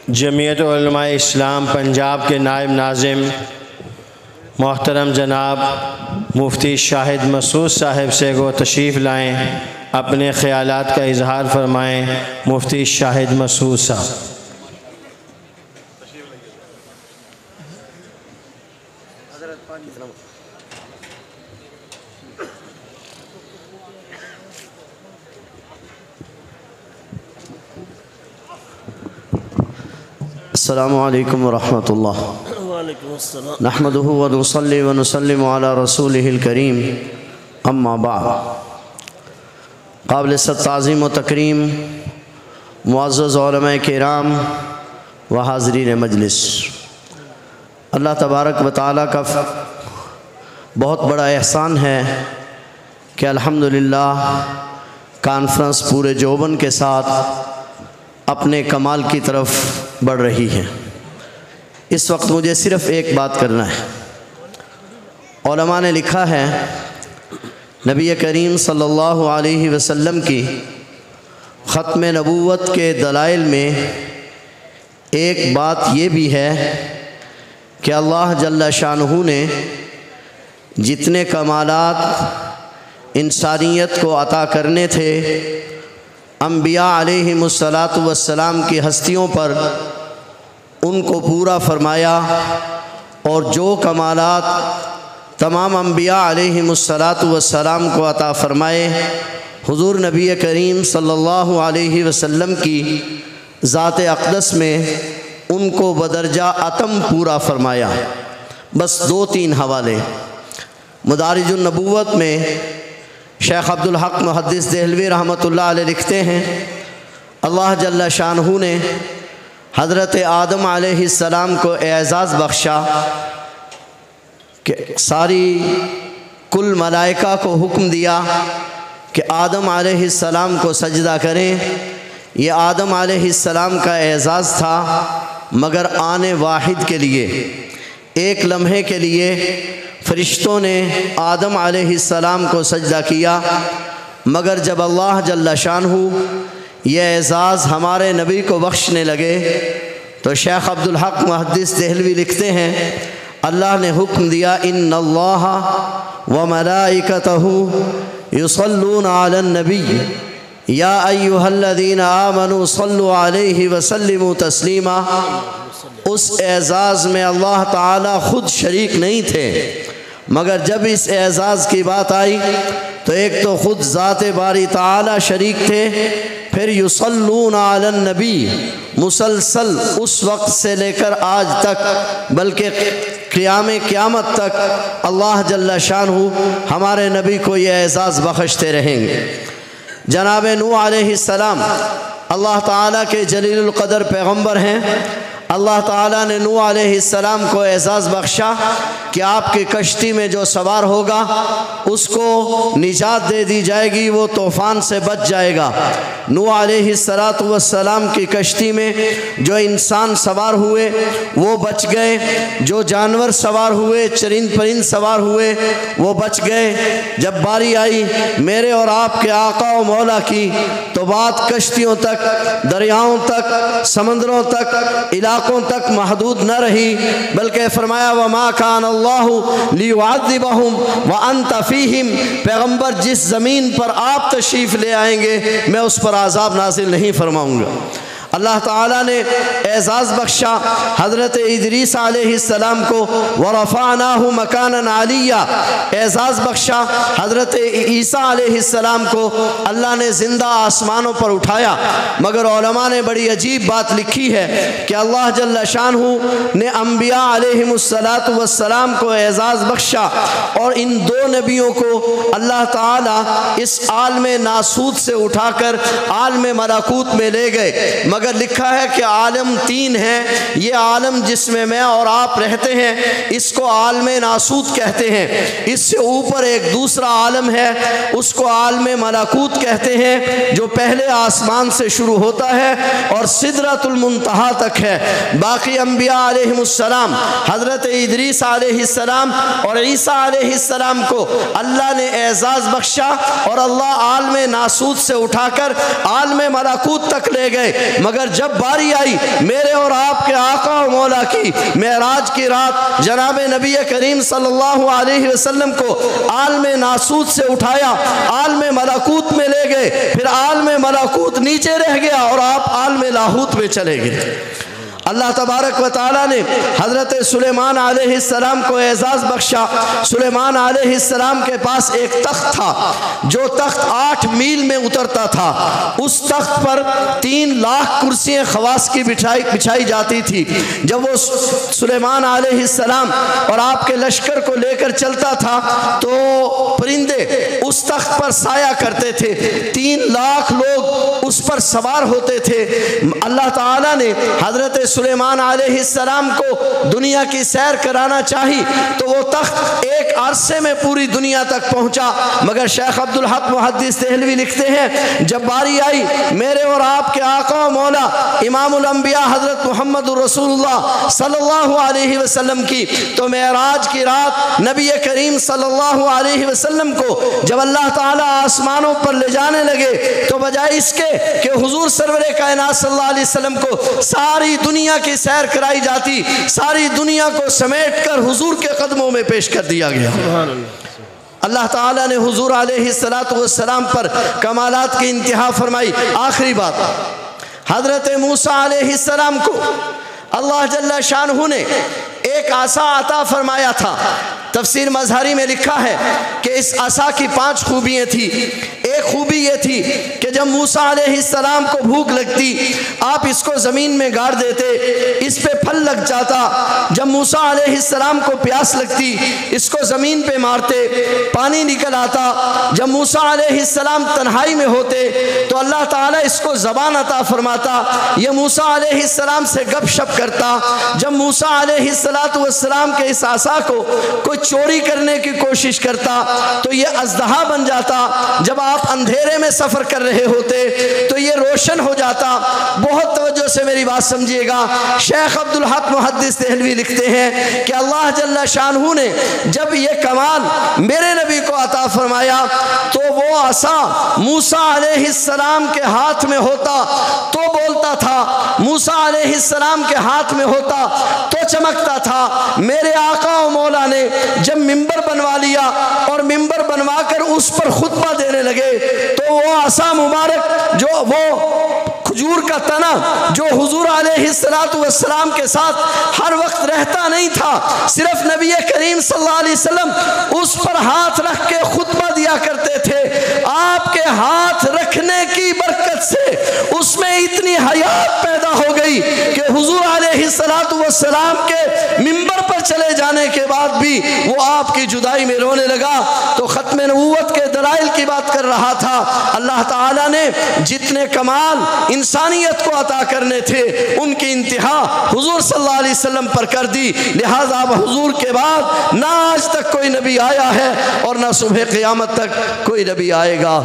जमीयत उलमा इस्लाम पंजाब के नायब नाज़िम मोहतरम जनाब मुफ्ती शाहिद मसूद साहब से गो तशरीफ़ लाएँ, अपने ख़यालात का इजहार फरमाएँ। मुफ्ती शाहिद मसूद साहब। अस्सलामु अलैकुम वरहमतुल्लाह। नहमदुहु व नुसल्ली व नुसल्लिमु अला रसूलिहिल करीम, अम्मा बाद। काबिल ताज़ीम व तकरीम मुअज़्ज़ज़ उलमा किराम व हाज़रीन मजलिस, अल्लाह तबारक व तआला का बहुत बड़ा एहसान है कि अल्हम्दुलिल्लाह कॉन्फ्रेंस पूरे जोबन के साथ अपने कमाल की तरफ बढ़ रही है। इस वक्त मुझे सिर्फ़ एक बात करना है। उलमा ने लिखा है, नबी करीम सल्लल्लाहु अलैहि वसल्लम की ख़त्म नबूवत के दलाइल में एक बात ये भी है कि अल्लाह जल्ल शानहू ने जितने कमालात इंसानियत को अता करने थे अम्बिया अलैहिमुस्सलातु वस्सलाम की हस्तियों पर उनको पूरा फरमाया, और जो कमालात तमाम अम्बिया अलैहिमुस्सलातु वस्सलाम को अता फ़रमाए हुज़ूर नबी करीम सल्लल्लाहु अलैहि वसल्लम की ज़ात अक़दस में उनको बदरजा अतम पूरा फरमाया। बस दो तीन हवाले। मदारिजुन नबूवत में शेख अब्दुल हक मुहद्दिस देहलवी रहमतुल्लाह अलैह लिखते हैं, अल्लाह जल्ल शानहू ने हज़रत आदम अलैहिस्सलाम को एज़ाज़ बख्शा कि सारी कुल मलाइका को हुक्म दिया कि आदम अलैहिस्सलाम को सजदा करें। ये आदम अलैहिस्सलाम का एज़ाज़ था, मगर आने वाहिद के लिए, एक लम्हे के लिए फ़रिश्तों ने आदम अलैहिस्सलाम को सजदा किया। मगर जब अल्लाह जल्ल शानहू ये एज़ाज़ हमारे नबी को बख्शने लगे तो शेख अब्दुल हक मुहद्दिस देहलवी लिखते हैं, अल्लाह ने हुक्म दिया, इन्नल्लाह व मलाइकतहू युसल्लूना अलन नबी या अय्युहल्लज़ीना आमनू सल्लु अलैहि व सल्लिमू तस्लीमा। उस एज़ाज़ में अल्लाह ताला ख़ुद शरीक नहीं थे, मगर जब इस एज़ाज़ की बात आई तो एक तो ख़ुद ज़ात बारी ताला शरीक थे, फिर युसल्लूना अलन नबी मुसलसल उस वक्त से लेकर आज तक, बल्कि क़यामत तक अल्लाह जल्ल शानहू हमारे नबी को ये एज़ाज़ बख्शते रहेंगे। जनाब नूह अलैहिस्सलाम अल्लाह ताला के जलीलुल क़दर पैगम्बर हैं। अल्लाह ताला ने नूह अलैहिस्सलाम को एज़ाज़ बख्शा कि आपकी कश्ती में जो सवार होगा उसको निजात दे दी जाएगी, वो तूफ़ान से बच जाएगा। नूह अलैहिस्सलातु वस्सलाम की कश्ती में जो इंसान सवार हुए वो बच गए, जो जानवर सवार हुए, चरिंद परिंद सवार हुए वो बच गए। जब बारी आई मेरे और आपके आका व मौला की तो बात कश्तियों तक, दरियाओं तक, समंदरों तक, इलाकों तक महदूद न रही, बल्कि फरमाया वमा कान अल्लाहु लियुअज़्ज़िबहुम व अंत फ़ीहिम। पैगम्बर जिस ज़मीन पर आप तशरीफ़ ले आएंगे मैं उस पर आज़ाब नाज़िल नहीं फरमाऊँगा। अल्लाह ताला ने एज़ाज़ बख्शा हज़रत इदरीस अलैहिस्सलाम को, वरफ़अनाहु मकानन आलिया। एज़ाज़ बख्शा हज़रत ईसा अलैहिस्सलाम को, अल्लाह ने ज़िंदा आसमानों पर उठाया। मगर उलमा ने बड़ी अजीब बात लिखी है कि अल्लाह जल्ल शानहू ने अम्बिया अलैहिमुस्सलातु वस्सलाम को एज़ाज़ बख्शा, और इन दो नबियों को अल्लाह ताला इस आलम नासूत से उठाकर आलम मलाकूत में ले गए। मगर लिखा है कि आलम तीन है। ये आलम जिसमें मैं और आप रहते हैं इसको आलम नासूत कहते हैं। इससे ऊपर एक दूसरा आलम है, उसको आलम मलाकूत कहते हैं, जो पहले आसमान से शुरू होता है और सिदरतुल मुंतहा तक है। बाकी अम्बिया अलैहिमुस्सलाम, हज़रत इदरीस अलैहिस्सलाम और ईसा अलैहिस्सलाम को अल्लाह ने एज़ाज़ बख्शा और अल्लाह आलम नासूत से उठाकर आलम मलाकूत तक ले गए। मगर जब बारी आई मेरे और आपके आका और मौला की मेराज की रात, जनाब नबी करीम सल्लल्लाहु अलैहि वसल्लम को आलम नासूत से उठाया, आलम मलाकूत में ले गए, फिर आलम मलाकूत नीचे रह गया और आप आलम लाहूत में चले गए। अल्लाह तबारक व तआला ने हज़रत सुलेमान अलैहिस्सलाम को एजाज़ बख्शा। सुलेमान अलैहिस्सलाम के पास एक तख्त था, जो तख्त 8 मील में उतरता था। उस तख्त पर 3 लाख कुर्सियाँ खवास की बिछाई जाती थी। जब वो सुलेमान अलैहिस्सलाम और आपके लश्कर को लेकर चलता था तो परिंदे उस तख्त पर साया करते थे। 3 लाख लोग उस पर सवार होते थे। अल्लाह ताला ने हज़रत सुलेमान अलैहिस्सलाम को दुनिया की सैर कराना चाही तो वो तख्त एक अरसे में पूरी दुनिया तक पहुंचा। मगर शेख अब्दुल हक मुहद्दिस देहलवी लिखते हैं, जब बारी आई मेरे और आपके आका मौला इमामुल अंबिया हज़रत मुहम्मद रसूलुल्लाह सल्लल्लाहु अलैहि वसल्लम की, तो मेराज की रात नबी करीम सल्लल्लाहु अलैहि वसल्लम को जब अल्लाह ताला आसमानों पर ले जाने लगे तो बजाय इसके कि हुजूर सरवरे कायनात सल्लल्लाहु अलैहि वसल्लम को सारी दुनिया की सैर कराई जाती, सारी दुनिया को समेट कर हुजूर के कदमों में पेश कर दिया गया। अल्लाह ताला ने हुजूर अलैहिस्सलातु वस्सलाम पर कमालात की इंतहा फरमाई। आखिरी बात, हज़रत मूसा अलैहिस्सलाम को अल्लाह जल्ला शानहू ने एक आसा अता फरमाया था। तफसीर मज़हरी में लिखा है कि इस आसा की 5 खूबियाँ थी। एक खूबी ये थी कि जब मूसा अलैहिस्सलाम को भूख लगती आप इसको ज़मीन में गाड़ देते, इस पे फल लग जाता। जब मूसा अलैहिस्सलाम को प्यास लगती इसको ज़मीन पे मारते, पानी निकल आता। जब मूसा अलैहिस्सलाम तन्हाई में होते तो अल्लाह ताला इसको ज़बान अता फरमाता, यह मूसा अलैहिस्सलाम से गपशप करता। जब मूसा अलैहिस्सलातु वस्सलाम के इस आसा को कोई चोरी करने की कोशिश करता तो ये अज़दहा बन जाता। जब आप अंधेरे में सफ़र कर रहे होते तो ये रोशन हो जाता। बहुत तवज्जो से मेरी बात समझिएगा। शेख अब्दुल हक मुहद्दिस देहलवी लिखते हैं कि अल्लाह जल्ला शानहू ने जब ये कमाल मेरे नबी को अता फरमाया तो वो आसा मूसा अलैहिस्सलाम के हाथ में होता तो बोलता था, मूसा अलैहिस्सलाम के हाथ में होता तो चमकता था। मेरे आका और मौला ने जब मिंबर बनवा लिया और मिंबर बनवा कर उस पर खुतबा देने लगे तो वो आसा मुबारक, जो वो खजूर का तना जो हुजूर अलैहिस्सलातु वस्सलाम के साथ हर वक्त रहता नहीं था, सिर्फ नबी करीम सल्लल्लाहु अलैहि वसल्लम उस पर हाथ रख के खुतबा दिया करते थे। आपके हाथ रखने की बरकत से उसमें इतनी हयात पैदा हो गई कि हुजूर अलैहिस्सलातु वस्सलाम के मिंबर पर चले जाने के बाद भी वो आपकी जुदाई में रोने लगा। तो खत्म नबूवत के दलाइल की बात कर रहा था। अल्लाह ताला ने जितने कमाल इंसानियत को अता करने थे उनकी इंतहा हुजूर सल्लल्लाहु अलैहि वसल्लम पर कर दी। लिहाजा अब हुजूर के बाद ना आज तक कोई नबी आया है और ना सुबह क़यामत तक कोई नबी आएगा।